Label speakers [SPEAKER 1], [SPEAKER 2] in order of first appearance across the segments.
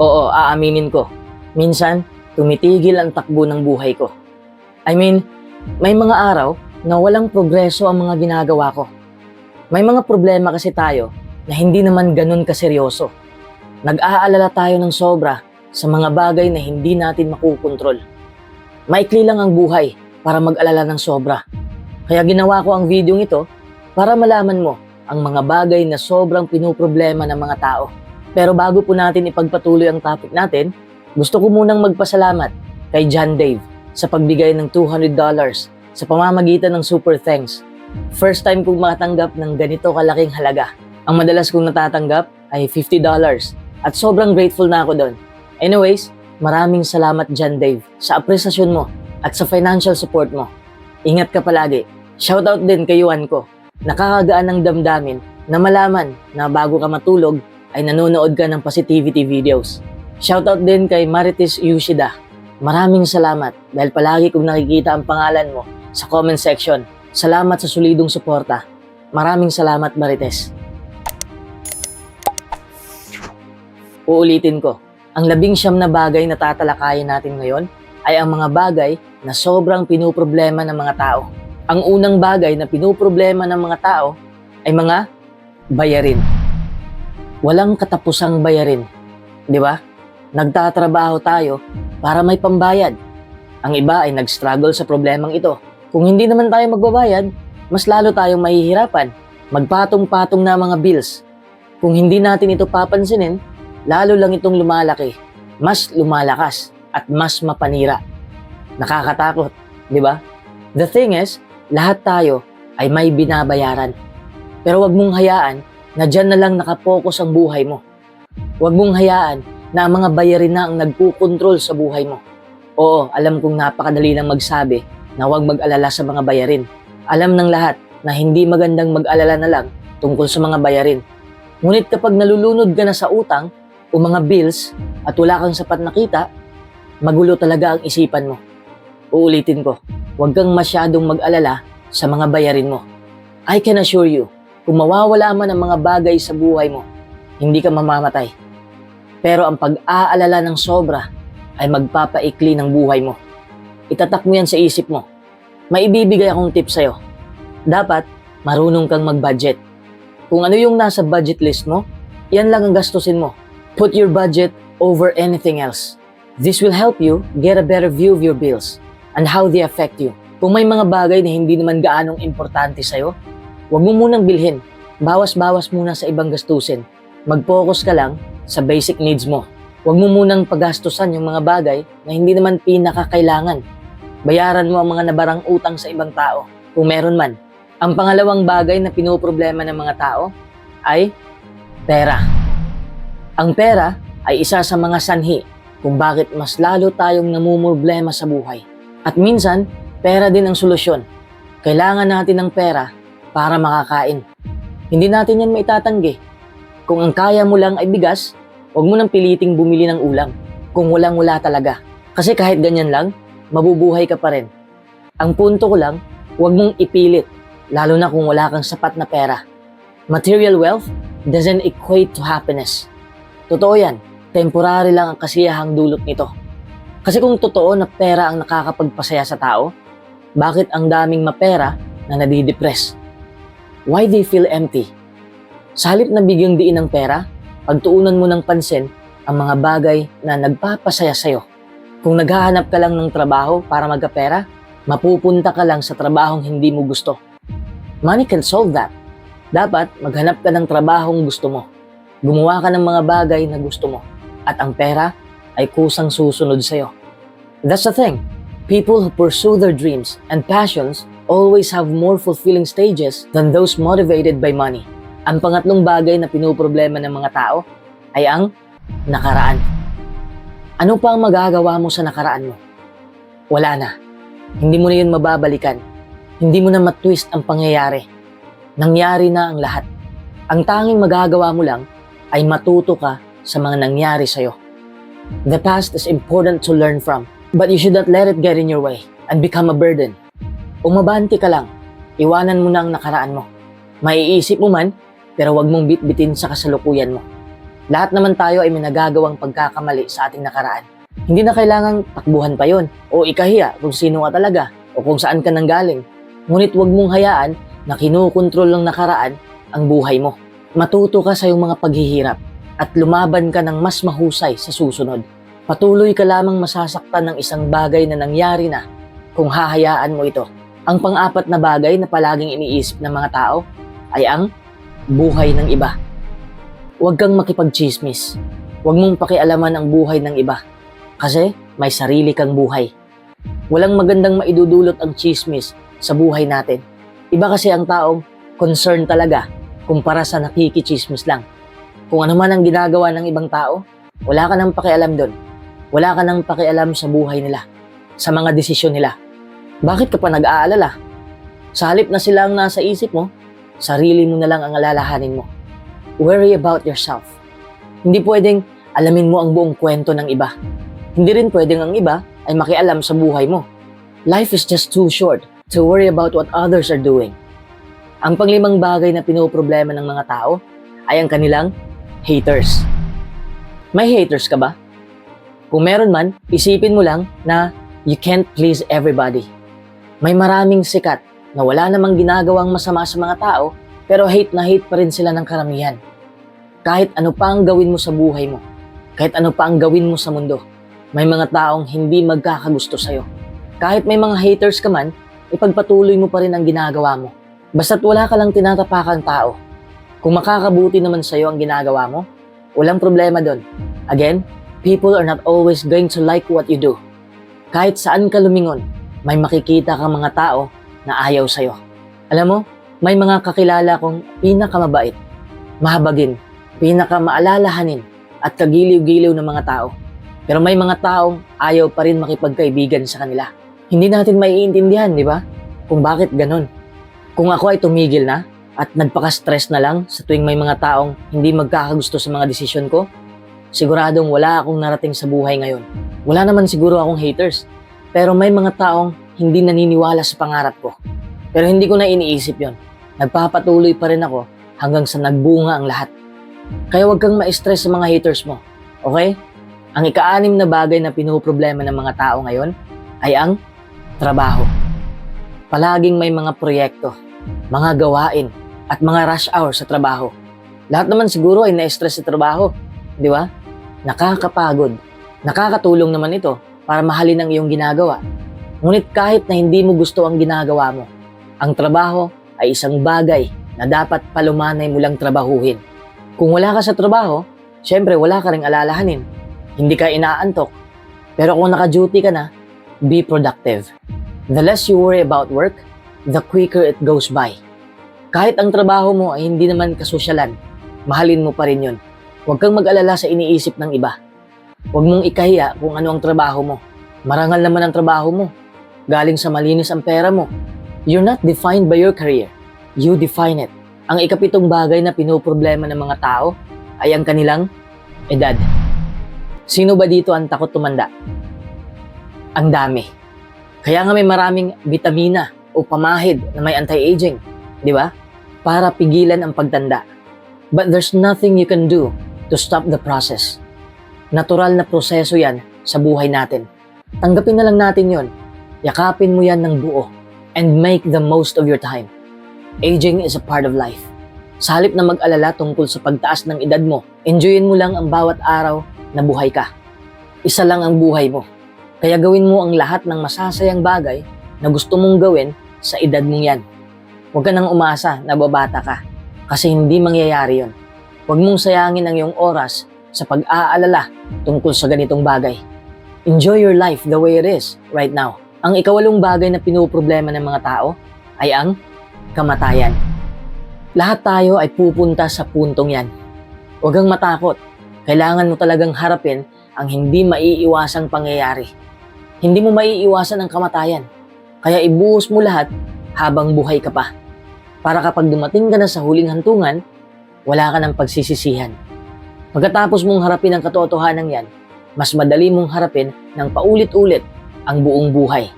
[SPEAKER 1] Oo, aaminin ko. Minsan, tumitigil ang takbo ng buhay ko. I mean, may mga araw na walang progreso ang mga ginagawa ko. May mga problema kasi tayo na hindi naman ganun kaseryoso. Nag-aalala tayo ng sobra sa mga bagay na hindi natin makukontrol. Maikli lang ang buhay para mag-alala ng sobra. Kaya ginawa ko ang video ito para malaman mo ang mga bagay na sobrang pinoproblema ng mga tao. Pero bago po natin ipagpatuloy ang topic natin, gusto ko munang magpasalamat kay John Dave sa pagbigay ng $200 sa pamamagitan ng super thanks. First time kong makatanggap ng ganito kalaking halaga. Ang madalas kong natatanggap ay $50 at sobrang grateful na ako doon. Anyways, maraming salamat John Dave sa apresasyon mo at sa financial support mo. Ingat ka palagi. Shoutout din kay Yuan ko. Nakakagaan ng damdamin na malaman na bago ka matulog ay nanonood ka ng positivity videos. Shoutout din kay Marites Yoshida. Maraming salamat dahil palagi kong nakikita ang pangalan mo sa comment section. Salamat sa solidong suporta. Maraming salamat Marites. Uulitin ko, ang 19 na bagay na tatalakayin natin ngayon ay ang mga bagay na sobrang pinoproblema ng mga tao. Ang unang bagay na pinoproblema ng mga tao ay mga bayarin. Walang katapusang bayarin, di ba? Nagtatrabaho tayo para may pambayad. Ang iba ay nag-struggle sa problemang ito. Kung hindi naman tayo magbabayad, mas lalo tayong mahihirapan. Magpatong-patong na mga bills. Kung hindi natin ito papansinin, lalo lang itong lumalaki, mas lumalakas at mas mapanira. Nakakatakot, di ba? The thing is, lahat tayo ay may binabayaran. Pero wag mong hayaan na dyan na lang nakapokus ang buhay mo. Wag mong hayaan na ang mga bayarin na ang nagkukontrol sa buhay mo. Oo, alam kong napakadali lang magsabi na wag mag-alala sa mga bayarin. Alam ng lahat na hindi magandang mag-alala na lang tungkol sa mga bayarin. Ngunit kapag nalulunod ka na sa utang o mga bills at wala kang sapat na kita, magulo talaga ang isipan mo. Uulitin ko, huwag kang masyadong mag-alala sa mga bayarin mo. I can assure you, kung mawawala man ang mga bagay sa buhay mo, hindi ka mamamatay. Pero ang pag-aalala ng sobra ay magpapaikli ng buhay mo. Itatak mo yan sa isip mo. May ibibigay akong tip sa'yo. Dapat, marunong kang mag-budget. Kung ano yung nasa budget list mo, yan lang ang gastusin mo. Put your budget over anything else. This will help you get a better view of your bills and how they affect you. Kung may mga bagay na hindi naman gaanong importante sa'yo, huwag mo munang bilhin. Bawas-bawas muna sa ibang gastusin. Mag-focus ka lang sa basic needs mo. Huwag mo munang paggastusan yung mga bagay na hindi naman pinakakailangan. Bayaran mo ang mga nabarang utang sa ibang tao, kung meron man. Ang pangalawang bagay na pinoproblema ng mga tao ay pera. Ang pera ay isa sa mga sanhi kung bakit mas lalo tayong namumroblema sa buhay. At minsan, pera din ang solusyon. Kailangan natin ng pera para makakain. Hindi natin yan maitatanggi. Kung ang kaya mo lang ay bigas, huwag mo nang piliting bumili ng ulam kung walang-wala talaga. Kasi kahit ganyan lang, mabubuhay ka pa rin. Ang punto ko lang, huwag mong ipilit, lalo na kung wala kang sapat na pera. Material wealth doesn't equate to happiness. Totoo yan, temporary lang ang kasiyahang dulot nito. Kasi kung totoo na pera ang nakakapagpasaya sa tao, bakit ang daming mapera na nadidepress? Why they feel empty? Sa halip na bigyang diin ng pera, pagtuunan mo ng pansin ang mga bagay na nagpapasaya sa'yo. Kung naghahanap ka lang ng trabaho para magkapera, mapupunta ka lang sa trabahong hindi mo gusto. Money can solve that. Dapat maghanap ka ng trabahong gusto mo. Gumawa ka ng mga bagay na gusto mo. At ang pera ay kusang susunod sa'yo. That's the thing. People who pursue their dreams and passions always have more fulfilling stages than those motivated by money. Ang pangatlong bagay na pinoproblema ng mga tao ay ang nakaraan. Ano pa ang magagawa mo sa nakaraan mo? Wala na. Hindi mo na yun mababalikan. Hindi mo na matwist ang pangyayari. Nangyari na ang lahat. Ang tanging magagawa mo lang ay matuto ka sa mga nangyari sa'yo. The past is important to learn from, but you should not let it get in your way and become a burden. Umabante ka lang. Iwanan mo na ang nakaraan mo. Maiisip mo man, pero wag mong bitbitin sa kasalukuyan mo. Lahat naman tayo ay may nagagawang pagkakamali sa ating nakaraan. Hindi na kailangang takbuhan pa yon o ikahiya kung sino ka talaga o kung saan ka nanggaling. Ngunit huwag mong hayaan na kinukontrol ng nakaraan ang buhay mo. Matuto ka sa iyong mga paghihirap at lumaban ka ng mas mahusay sa susunod. Patuloy ka lamang masasaktan ng isang bagay na nangyari na kung hahayaan mo ito. Ang pang-apat na bagay na palaging iniisip ng mga tao ay ang buhay ng iba. Huwag kang makipagchismis. Huwag mong pakialaman ang buhay ng iba. Kasi may sarili kang buhay. Walang magandang maidudulot ang chismis sa buhay natin. Iba kasi ang taong concern talaga kumpara sa nakikichismis lang. Kung ano man ang ginagawa ng ibang tao, wala ka nang pakialam doon. Wala ka nang pakialam sa buhay nila, sa mga desisyon nila. Bakit ka pa nag-aalala? Sa halip na sila ang nasa isip mo, sarili mo na lang ang alalahanin mo. Worry about yourself. Hindi pwedeng alamin mo ang buong kwento ng iba. Hindi rin pwedeng ang iba ay makialam sa buhay mo. Life is just too short to worry about what others are doing. Ang panglimang bagay na pinoproblema ng mga tao ay ang kanilang haters. May haters ka ba? Kung meron man, isipin mo lang na you can't please everybody. May maraming sikat na wala namang ginagawang masama sa mga tao pero hate na hate pa rin sila ng karamihan. Kahit ano pa ang gawin mo sa buhay mo, kahit ano pa ang gawin mo sa mundo, may mga taong hindi magkakagusto sa'yo. Kahit may mga haters ka man, ipagpatuloy mo pa rin ang ginagawa mo. Basta't wala ka lang tinatapakang tao. Kung makakabuti naman sa'yo ang ginagawa mo, walang problema doon. Again, people are not always going to like what you do. Kahit saan ka lumingon, may makikita kang mga tao na ayaw sa'yo. Alam mo, may mga kakilala kong pinakamabait, mahabagin, pinakamaalalahanin at kagiliw-giliw ng mga tao. Pero may mga taong ayaw pa rin makipagkaibigan sa kanila. Hindi natin maiintindihan, di ba? Kung bakit ganon. Kung ako ay tumigil na at nagpaka-stress na lang sa tuwing may mga taong hindi magkakagusto sa mga desisyon ko, siguradong wala akong narating sa buhay ngayon. Wala naman siguro akong haters, pero may mga taong hindi naniniwala sa pangarap ko. Pero hindi ko na iniisip yon. Nagpapatuloy pa rin ako hanggang sa nagbunga ang lahat. Kaya huwag kang ma-stress sa mga haters mo, okay? Ang ika-6 na bagay na pinoproblema ng mga tao ngayon ay ang trabaho. Palaging may mga proyekto, mga gawain, at mga rush hour sa trabaho. Lahat naman siguro ay na-stress sa trabaho, di ba? Nakakapagod. Nakakatulong naman ito para mahalin ang iyong ginagawa. Ngunit kahit na hindi mo gusto ang ginagawa mo, ang trabaho ay isang bagay na dapat palumanay mo lang trabahuhin. Kung wala ka sa trabaho, syempre wala ka ring alalahanin. Hindi ka inaantok. Pero kung naka-duty ka na, be productive. The less you worry about work, the quicker it goes by. Kahit ang trabaho mo ay hindi naman kasosyalan, mahalin mo pa rin yun. Huwag kang mag-alala sa iniisip ng iba. Huwag mong ikahiya kung ano ang trabaho mo. Marangal naman ang trabaho mo. Galing sa malinis ang pera mo. You're not defined by your career. You define it. Ang ika-7 bagay na pinoproblema ng mga tao ay ang kanilang edad. Sino ba dito ang takot tumanda? Ang dami. Kaya nga may maraming vitamina o pamahid na may anti-aging, di ba? Para pigilan ang pagtanda. But there's nothing you can do to stop the process. Natural na proseso yan sa buhay natin. Tanggapin na lang natin yon. Yakapin mo yan ng buo and make the most of your time. Aging is a part of life. Sa halip na mag-alala tungkol sa pagtaas ng edad mo, enjoyin mo lang ang bawat araw na buhay ka. Isa lang ang buhay mo. Kaya gawin mo ang lahat ng masasayang bagay na gusto mong gawin sa edad mong yan. Huwag ka nang umasa na babata ka kasi hindi mangyayari yon. Huwag mong sayangin ang iyong oras sa pag-aalala tungkol sa ganitong bagay. Enjoy your life the way it is right now. Ang ika-8 bagay na pinoproblema ng mga tao ay ang kamatayan. Lahat tayo ay pupunta sa puntong yan. Huwag kang matakot. Kailangan mo talagang harapin ang hindi maiiwasang pangyayari. Hindi mo maiiwasan ang kamatayan. Kaya ibuhos mo lahat habang buhay ka pa. Para kapag dumating ka na sa huling hantungan, wala ka ng pagsisisihan. Pagkatapos mong harapin ang katotohanan yan, mas madali mong harapin ng paulit-ulit ang buong buhay.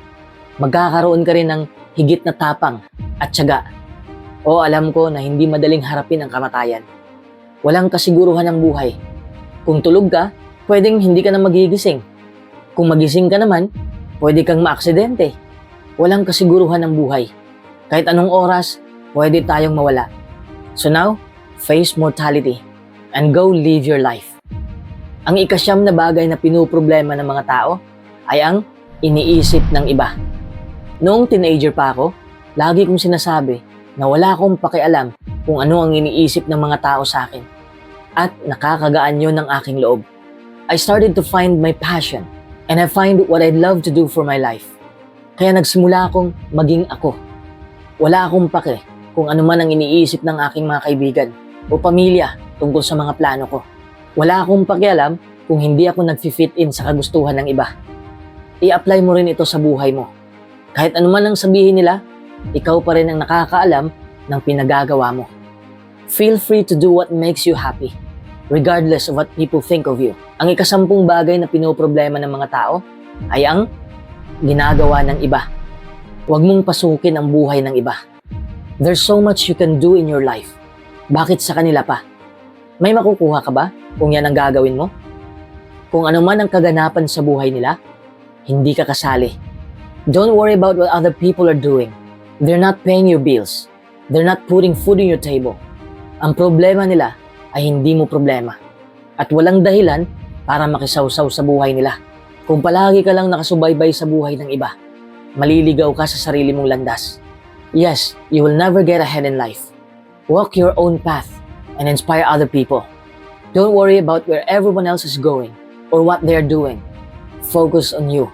[SPEAKER 1] Magkakaroon ka rin ng higit na tapang at tiyaga. O alam ko na hindi madaling harapin ang kamatayan. Walang kasiguruhan ng buhay. Kung tulog ka, pwedeng hindi ka na magigising. Kung magising ka naman, pwede kang maaksidente. Walang kasiguruhan ng buhay. Kahit anong oras, pwede tayong mawala. So now, face mortality and go live your life. Ang ikasyam na bagay na pinuproblema ng mga tao ay ang iniisip ng iba. Noong teenager pa ako, lagi kong sinasabi na wala akong pakialam kung ano ang iniisip ng mga tao sa akin. At nakakagaan yun ng aking loob. I started to find my passion and I find what I'd love to do for my life. Kaya nagsimula akong maging ako. Wala akong pake kung ano man ang iniisip ng aking mga kaibigan o pamilya tungkol sa mga plano ko. Wala akong pakialam kung hindi ako nag-fit in sa kagustuhan ng iba. I-apply mo rin ito sa buhay mo. Kahit ano man ang sabihin nila, ikaw pa rin ang nakakaalam ng pinagagawa mo. Feel free to do what makes you happy, regardless of what people think of you. Ang ikasampung bagay na pinoproblema ng mga tao ay ang ginagawa ng iba. Huwag mong pasukin ang buhay ng iba. There's so much you can do in your life. Bakit sa kanila pa? May makukuha ka ba kung yan ang gagawin mo? Kung ano man ang kaganapan sa buhay nila, hindi ka kasali. Don't worry about what other people are doing. They're not paying your bills. They're not putting food in your table. Ang problema nila ay hindi mo problema. At walang dahilan para makisawsaw sa buhay nila. Kung palagi ka lang nakasubaybay sa buhay ng iba, maliligaw ka sa sarili mong landas. Yes, you will never get ahead in life. Walk your own path and inspire other people. Don't worry about where everyone else is going or what they're doing. Focus on you.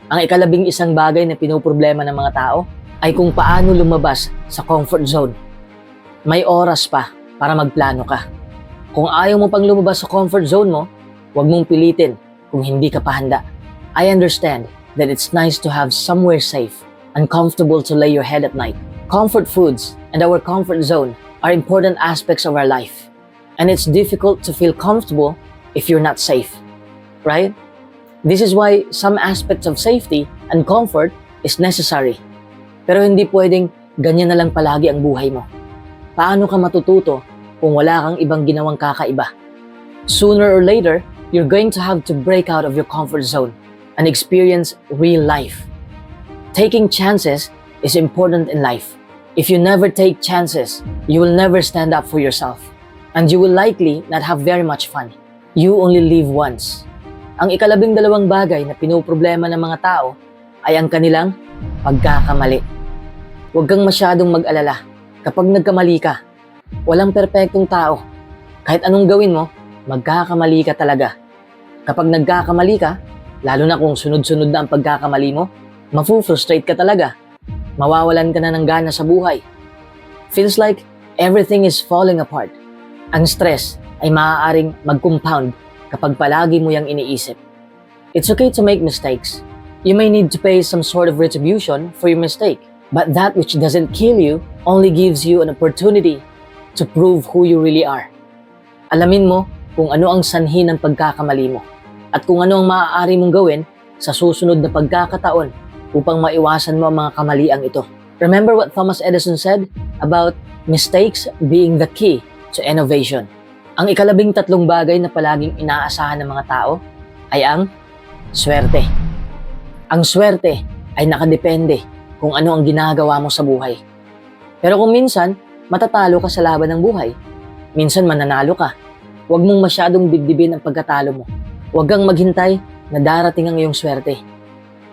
[SPEAKER 1] Ang ikalabing isang bagay na pinoproblema ng mga tao ay kung paano lumabas sa comfort zone. May oras pa para magplano ka. Kung ayaw mo pang lumabas sa comfort zone mo, huwag mong pilitin kung hindi ka pa handa. I understand that it's nice to have somewhere safe and comfortable to lay your head at night. Comfort foods and our comfort zone are important aspects of our life. And it's difficult to feel comfortable if you're not safe. Right? This is why some aspects of safety and comfort is necessary. Pero hindi pwedeng ganyan na lang palagi ang buhay mo. Paano ka matututo kung wala kang ibang ginawang kakaiba? Sooner or later, you're going to have to break out of your comfort zone and experience real life. Taking chances is important in life. If you never take chances, you will never stand up for yourself. And you will likely not have very much fun. You only live once. Ang ikalabing dalawang bagay na pinoproblema ng mga tao ay ang kanilang pagkakamali. Huwag kang masyadong mag-alala. Kapag nagkamali ka, walang perpektong tao. Kahit anong gawin mo, magkakamali ka talaga. Kapag nagkakamali ka, lalo na kung sunod-sunod na ang pagkakamali mo, mafu-frustrate ka talaga. Mawawalan ka na ng gana sa buhay. Feels like everything is falling apart. Ang stress ay maaaring mag-compound kapag palagi mo yang iniisip. It's okay to make mistakes. You may need to pay some sort of retribution for your mistake. But that which doesn't kill you only gives you an opportunity to prove who you really are. Alamin mo kung ano ang sanhi ng pagkakamali mo at kung ano ang maaari mong gawin sa susunod na pagkakataon upang maiwasan mo ang mga kamaliang ito. Remember what Thomas Edison said about mistakes being the key to innovation. Ang ikalabing tatlong bagay na palaging inaasahan ng mga tao ay ang swerte. Ang swerte ay nakadepende kung ano ang ginagawa mo sa buhay. Pero kung minsan, matatalo ka sa laban ng buhay. Minsan mananalo ka. Huwag mong masyadong dibdibin ang pagkatalo mo. Huwag kang maghintay na darating ang iyong swerte.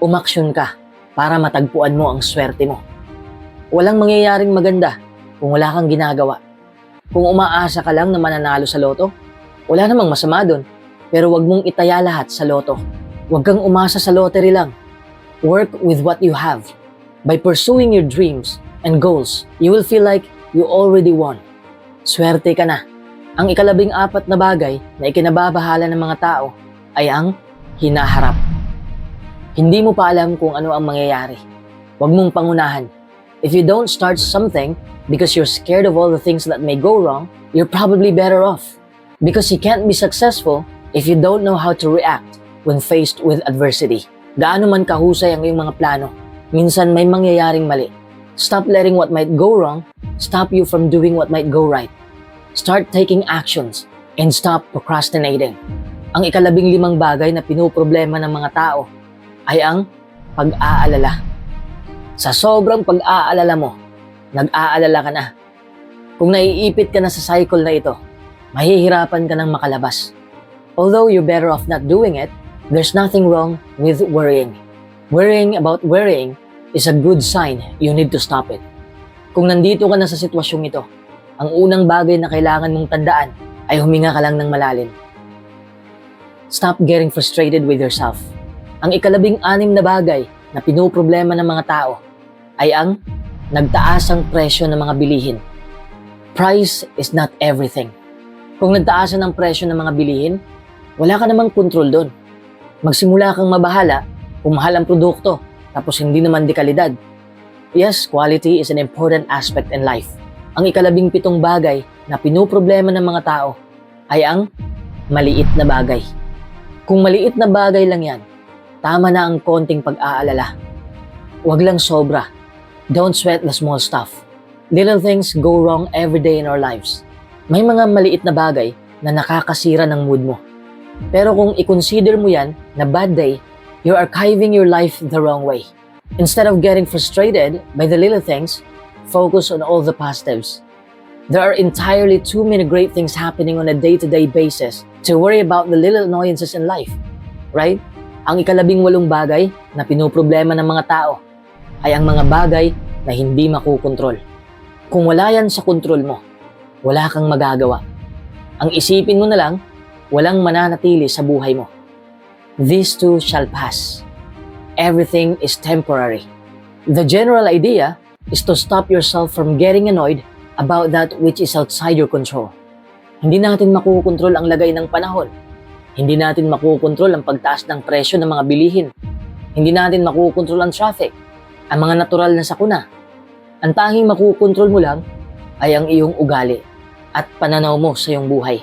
[SPEAKER 1] Umaksyon ka para matagpuan mo ang swerte mo. Walang mangyayaring maganda kung wala kang ginagawa. Kung umaasa ka lang na mananalo sa loto, wala namang masama doon. Pero huwag mong itaya lahat sa loto. Huwag kang umasa sa lottery lang. Work with what you have. By pursuing your dreams and goals, you will feel like you already won. Swerte ka na. Ang ikalabing apat na bagay na ikinababahala ng mga tao ay ang hinaharap. Hindi mo pa alam kung ano ang mangyayari. Huwag mong pangunahan. If you don't start something because you're scared of all the things that may go wrong, you're probably better off. Because you can't be successful if you don't know how to react when faced with adversity. Gaano man kahusay ang iyong mga plano, minsan may mangyayaring mali. Stop letting what might go wrong stop you from doing what might go right. Start taking actions And stop procrastinating. Ang ika-15 bagay na pinoproblema ng mga tao ay ang pag-aalala. Sa sobrang pag-aalala mo, nag-aalala ka na. Kung naiipit ka na sa cycle na ito, mahihirapan ka ng makalabas. Although you're better off not doing it, there's nothing wrong with worrying. Worrying about worrying is a good sign you need to stop it. Kung nandito ka na sa sitwasyong ito, ang unang bagay na kailangan mong tandaan ay huminga ka lang ng malalim. Stop getting frustrated with yourself. Ang ika-16 na bagay na pinoproblema ng mga tao ay ang nagtaasang presyo ng mga bilihin. Price is not everything. Kung nagtaasan ang presyo ng mga bilihin, wala ka namang kontrol doon. Magsimula kang mabahala kung mahal ang produkto tapos hindi naman di kalidad. Yes, quality is an important aspect in life. Ang ika-17 bagay na pinoproblema ng mga tao ay ang maliit na bagay. Kung maliit na bagay lang yan, tama na ang konting pag-aalala. Huwag lang sobra. Don't sweat the small stuff. Little things go wrong every day in our lives. May mga maliit na bagay na nakakasira ng mood mo. Pero kung i-consider mo yan na bad day, you're archiving your life the wrong way. Instead of getting frustrated by the little things, focus on all the positives. There are entirely too many great things happening on a day-to-day basis to worry about the little annoyances in life, right? Ang ika-18 bagay na pinoproblema ng mga tao ay ang mga bagay na hindi makukontrol. Kung wala yan sa kontrol mo, wala kang magagawa. Ang isipin mo na lang, walang mananatili sa buhay mo. These too shall pass. Everything is temporary. The general idea is to stop yourself from getting annoyed about that which is outside your control. Hindi natin makukontrol ang lagay ng panahon. Hindi natin makukontrol ang pagtaas ng presyo ng mga bilihin. Hindi natin makukontrol ang traffic, ang mga natural na sakuna. Ang tanging makukontrol mo lang ay ang iyong ugali at pananaw mo sa iyong buhay.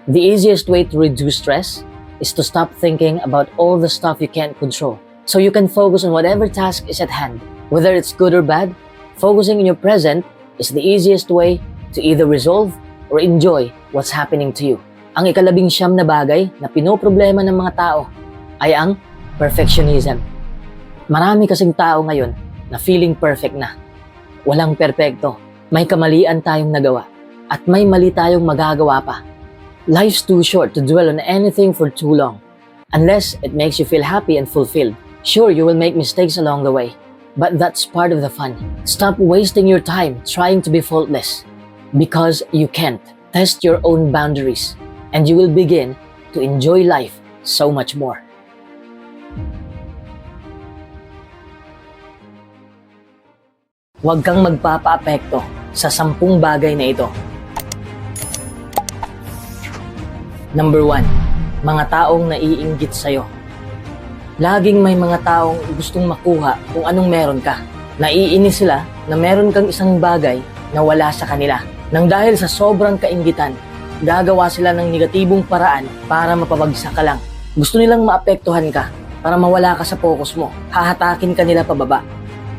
[SPEAKER 1] The easiest way to reduce stress is to stop thinking about all the stuff you can't control, so you can focus on whatever task is at hand. Whether it's good or bad, focusing in your present is the easiest way to either resolve or enjoy what's happening to you. Ang ika-19 na bagay na pinoproblema ng mga tao ay ang perfectionism. Marami kasing tao ngayon na feeling perfect na. Walang perpekto. May kamalian tayong nagawa at may mali tayong magagawa pa. Life's too short to dwell on anything for too long. Unless it makes you feel happy and fulfilled. Sure, you will make mistakes along the way. But that's part of the fun. Stop wasting your time trying to be faultless. Because you can't. Test your own boundaries. And you will begin to enjoy life so much more. Huwag kang magpapaapekto sa 10 bagay na ito. Number 1. Mga taong naiinggit sa'yo. Laging may mga taong gustong makuha kung anong meron ka. Naiinis sila na meron kang isang bagay na wala sa kanila. Nang dahil sa sobrang kainggitan, gagawa sila ng negatibong paraan para mapabagsak ka lang. Gusto nilang maapektuhan ka para mawala ka sa focus mo. Hahatakin ka nila pababa.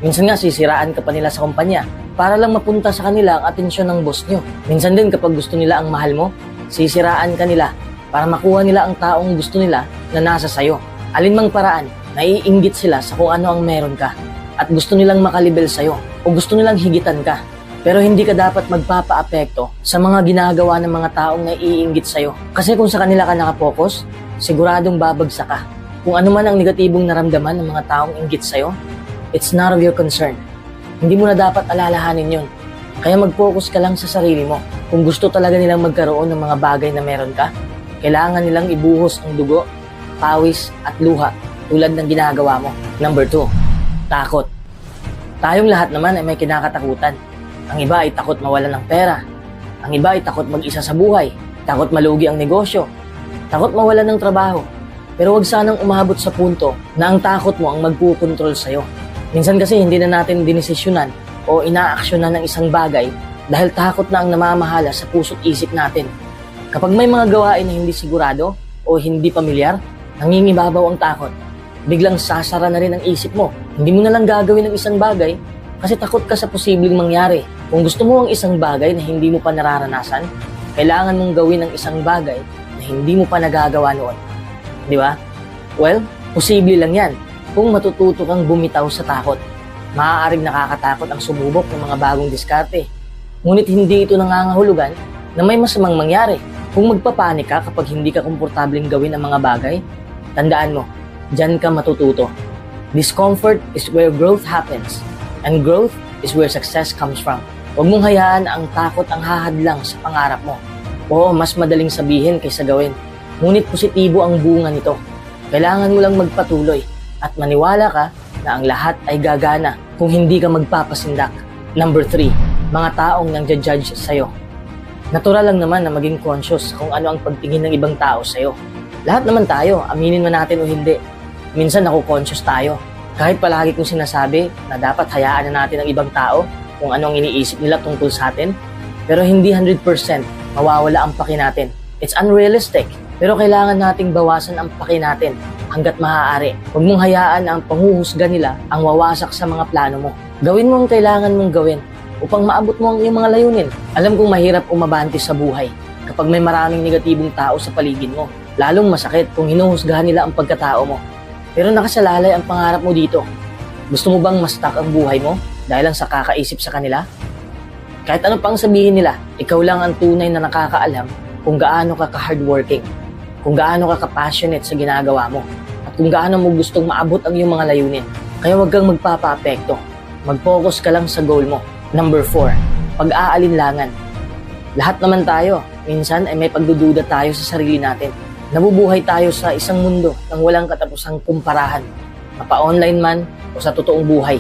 [SPEAKER 1] Minsan nga sisiraan ka pa nila sa kumpanya para lang mapunta sa kanila ang atensyon ng boss nyo. Minsan din kapag gusto nila ang mahal mo, sisiraan ka nila para makuha nila ang taong gusto nila na nasa sayo. Alinmang paraan, naiinggit sila sa kung ano ang meron ka at gusto nilang makalibel sa'yo o gusto nilang higitan ka. Pero hindi ka dapat magpapaapekto sa mga ginagawa ng mga taong naiinggit sa'yo. Kasi kung sa kanila ka nakapokus, siguradong babagsak ka. Kung ano man ang negatibong naramdaman ng mga taong inggit sa'yo, it's none of your concern. Hindi mo na dapat alalahanin yun. Kaya mag-focus ka lang sa sarili mo. Kung gusto talaga nilang magkaroon ng mga bagay na meron ka, kailangan nilang ibuhos ang dugo, pawis at luha tulad ng ginagawa mo. Number 2, takot. Tayong lahat naman ay may kinakatakutan. Ang iba ay takot mawalan ng pera. Ang iba ay takot mag-isa sa buhay. Takot malugi ang negosyo. Takot mawalan ng trabaho. Pero huwag sanang umabot sa punto na ang takot mo ang magpukontrol sa'yo. Minsan kasi hindi na natin dinesisyonan o inaaksyonan ng isang bagay dahil takot na ang namamahala sa puso't isip natin. Kapag may mga gawain na hindi sigurado o hindi pamilyar, nangingibabaw ang takot. Biglang sasara na rin ang isip mo. Hindi mo na lang gagawin ng isang bagay kasi takot ka sa posibleng mangyari. Kung gusto mo ang isang bagay na hindi mo pa nararanasan, kailangan mong gawin ang isang bagay na hindi mo pa nagagawa noon. Di ba? Well, posible lang yan kung matututo kang bumitaw sa takot. Maaaring nakakatakot ang sumubok ng mga bagong diskarte. Ngunit hindi ito nangangahulugan na may masamang mangyari. Kung magpapanik ka kapag hindi ka komportableng gawin ang mga bagay, tandaan mo, dyan ka matututo. Discomfort is where growth happens, and growth is where success comes from. Huwag mong hayaan ang takot ang hahadlang sa pangarap mo. Oo, mas madaling sabihin kaysa gawin. Ngunit positibo ang bunga nito. Kailangan mo lang magpatuloy at maniwala ka na ang lahat ay gagana kung hindi ka magpapasindak. Number 3, mga taong nang-judge sa'yo. Natural lang naman na maging conscious kung ano ang pagtingin ng ibang tao sa'yo. Lahat naman tayo, aminin man natin o hindi. Minsan conscious tayo. Kahit palagi kong sinasabi na dapat hayaan na natin ang ibang tao kung ano ang iniisip nila tungkol sa atin. Pero hindi 100% mawawala ang paki natin. It's unrealistic. Pero kailangan nating bawasan ang paki natin hanggat maaari. Huwag mong hayaan na ang panghuhusga nila ang wawasak sa mga plano mo. Gawin mo ang kailangan mong gawin upang maabot mo ang iyong mga layunin. Alam kong mahirap umabante sa buhay kapag may maraming negatibong tao sa paligid mo. Lalong masakit kung hinuhusgahan nila ang pagkatao mo. Pero nakasalalay ang pangarap mo dito. Gusto mo bang ma-stuck ang buhay mo dahil lang sa kakaisip sa kanila? Kahit ano pang sabihin nila, ikaw lang ang tunay na nakakaalam kung gaano ka ka-hardworking, kung gaano ka ka-passionate sa ginagawa mo, at kung gaano mo gustong maabot ang iyong mga layunin. Kaya huwag kang magpapa-apekto. Mag-focus ka lang sa goal mo. Number 4, pag-aalinlangan. Lahat naman tayo, minsan ay may pagdududa tayo sa sarili natin. Nabubuhay tayo sa isang mundo ng walang katapusang kumparahan, mapa-online man o sa totoong buhay.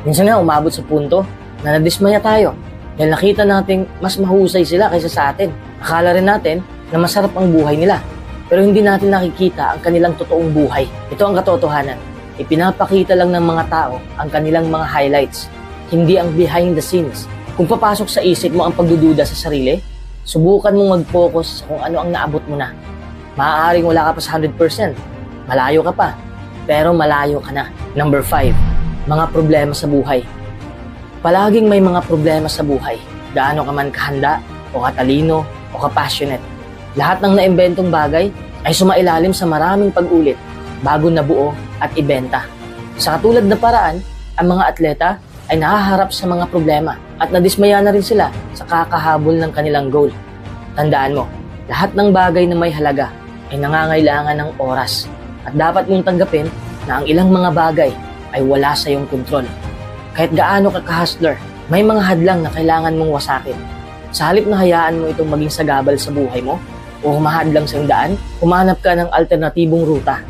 [SPEAKER 1] Minsan nga umabot sa punto na nadismaya tayo dahil nakita nating mas mahusay sila kaysa sa atin. Akala rin natin na masarap ang buhay nila, pero hindi natin nakikita ang kanilang totoong buhay. Ito ang katotohanan. Ipinapakita lang ng mga tao ang kanilang mga highlights, hindi ang behind the scenes. Kung papasok sa isip mo ang pagdududa sa sarili, subukan mong mag-focus sa kung ano ang naabot mo na. Maaaring wala ka pa sa 100%, malayo ka pa, pero malayo ka na. Number 5, mga problema sa buhay. Palaging may mga problema sa buhay, gaano ka man kahanda, o katalino, o ka-passionate. Lahat ng naimbentong bagay ay sumailalim sa maraming pag-ulit bago nabuo at ibenta. Sa katulad na paraan, ang mga atleta ay nahaharap sa mga problema at nadismaya na rin sila sa kakahabol ng kanilang goal. Tandaan mo, lahat ng bagay na may halaga ay nangangailangan ng oras at dapat mong tanggapin na ang ilang mga bagay ay wala sa iyong kontrol. Kahit gaano ka ka-hustler, may mga hadlang na kailangan mong wasakin. Sa halip na hayaan mo itong maging sagabal sa buhay mo o humahadlang sa iyong daan, humanap ka ng alternatibong ruta.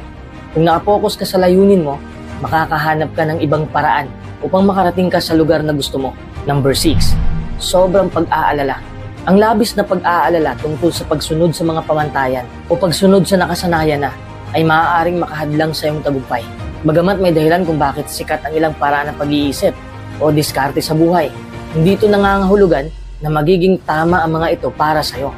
[SPEAKER 1] Kung nakapokus ka sa layunin mo, makakahanap ka ng ibang paraan upang makarating ka sa lugar na gusto mo. Number 6, sobrang pag-aalala. Ang labis na pag-aalala tungkol sa pagsunod sa mga pamantayan o pagsunod sa nakasanayan na ay maaaring makahadlang sa iyong tagumpay. Bagamat may dahilan kung bakit sikat ang ilang paraan ng pag-iisip o diskarte sa buhay, hindi ito nangangahulugan na magiging tama ang mga ito para sa iyo.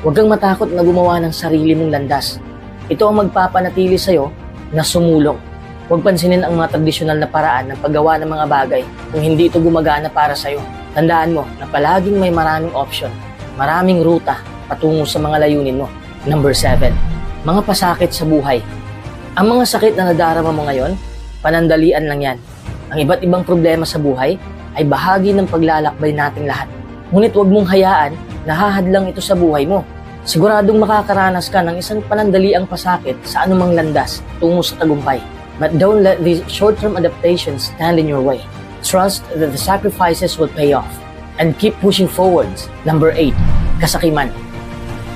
[SPEAKER 1] Huwag kang matakot na gumawa ng sarili mong landas. Ito ang magpapanatili sa iyo na sumulong. Huwag pansinin ang mga tradisyonal na paraan ng paggawa ng mga bagay kung hindi ito gumagana para sa iyo. Tandaan mo na palaging may maraming option, maraming ruta patungo sa mga layunin mo. Number 7, mga pasakit sa buhay. Ang mga sakit na nadarama mo ngayon, panandalian lang yan. Ang iba't ibang problema sa buhay ay bahagi ng paglalakbay nating lahat. Ngunit huwag mong hayaan na hahadlang ito sa buhay mo. Siguradong makakaranas ka ng isang panandaliang pasakit sa anumang landas tungo sa tagumpay. But don't let these short-term adaptations stand in your way. Trust that the sacrifices will pay off and keep pushing forwards. Number 8, kasakiman.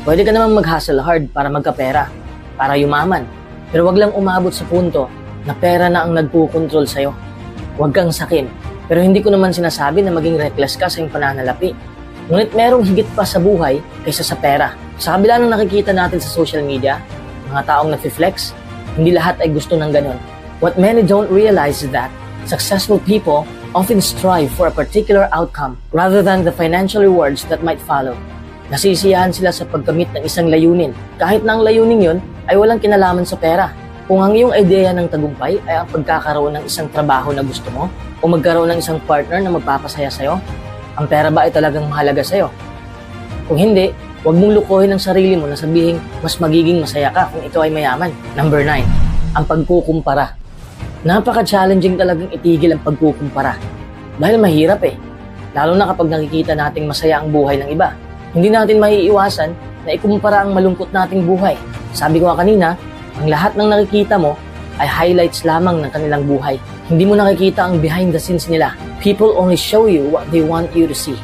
[SPEAKER 1] Pwede ka namang mag-hustle hard para magkapera, para yumaman. Pero wag lang umabot sa punto na pera na ang nagpukontrol sa'yo. Huwag kang sakim. Pero hindi ko naman sinasabi na maging reckless ka sa iyong pananalapi. Ngunit merong higit pa sa buhay kaysa sa pera. Sa kabila ng nakikita natin sa social media, mga taong nag-flex, hindi lahat ay gusto ng ganon. What many don't realize is that successful people often strive for a particular outcome rather than the financial rewards that might follow. Nasisiyahan sila sa pagkamit ng isang layunin, kahit na ang layunin yun ay walang kinalaman sa pera. Kung ang iyong ideya ng tagumpay ay ang pagkakaroon ng isang trabaho na gusto mo o magkaroon ng isang partner na magpapasaya sa'yo, ang pera ba ay talagang mahalaga sa'yo? Kung hindi, Huwag mong lukuhin ang sarili mo na sabihin mas magiging masaya ka kung ito ay mayaman. Number 9, ang pagkukumpara. Napaka-challenging talagang itigil ang pagkukumpara. Dahil mahirap eh. Lalo na kapag nakikita nating masaya ang buhay ng iba. Hindi natin maiiwasan na ikumpara ang malungkot nating buhay. Sabi ko nga kanina, ang lahat ng nakikita mo ay highlights lamang ng kanilang buhay. Hindi mo nakikita ang behind the scenes nila. People only show you what they want you to see.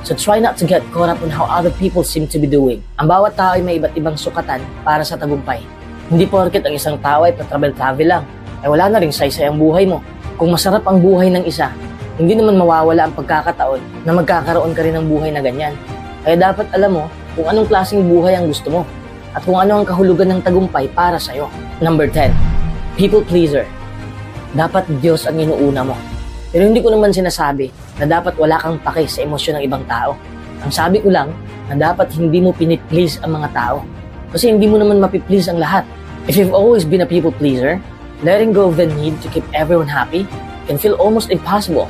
[SPEAKER 1] So try not to get caught up on how other people seem to be doing. Ang bawat tao ay may iba't ibang sukatan para sa tagumpay. Hindi porket ang isang tao ay pa-travel lang, ay wala na ring saysay ang buhay mo. Kung masarap ang buhay ng isa, hindi naman mawawala ang pagkakataon na magkakaroon ka rin ng buhay na ganyan. Kaya dapat alam mo kung anong klaseng buhay ang gusto mo at kung ano ang kahulugan ng tagumpay para sa'yo. Number 10, people pleaser. Dapat Diyos ang inuuna mo. Pero hindi ko naman sinasabi na dapat wala kang pake sa emosyon ng ibang tao. Ang sabi ko lang na dapat hindi mo piniplease ang mga tao. Kasi hindi mo naman mapiplease ang lahat. If you've always been a people pleaser, letting go of the need to keep everyone happy can feel almost impossible.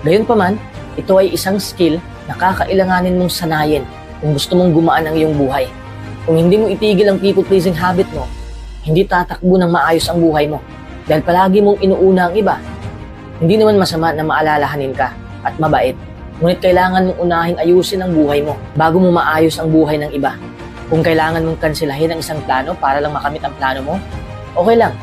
[SPEAKER 1] Gayunpaman, ito ay isang skill na kakailanganin mong sanayin kung gusto mong gumaan ang iyong buhay. Kung hindi mo itigil ang people-pleasing habit mo, hindi tatakbo ng maayos ang buhay mo dahil palagi mong inuuna ang iba. Hindi naman masama na maalalahanin ka at mabait, ngunit kailangan mong unahing ayusin ang buhay mo bago mo maayos ang buhay ng iba. Kung kailangan mong kansilahin ang isang plano para lang makamit ang plano mo, okay lang.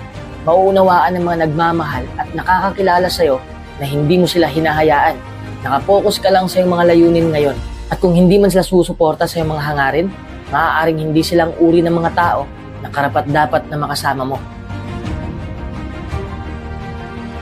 [SPEAKER 1] Mauunawaan ng mga nagmamahal at nakakakilala sa'yo na hindi mo sila hinahayaan. Nakapokus ka lang sa iyong mga layunin ngayon. At kung hindi man sila susuporta sa iyong mga hangarin, maaaring hindi silang uri ng mga tao na karapat-dapat na makasama mo.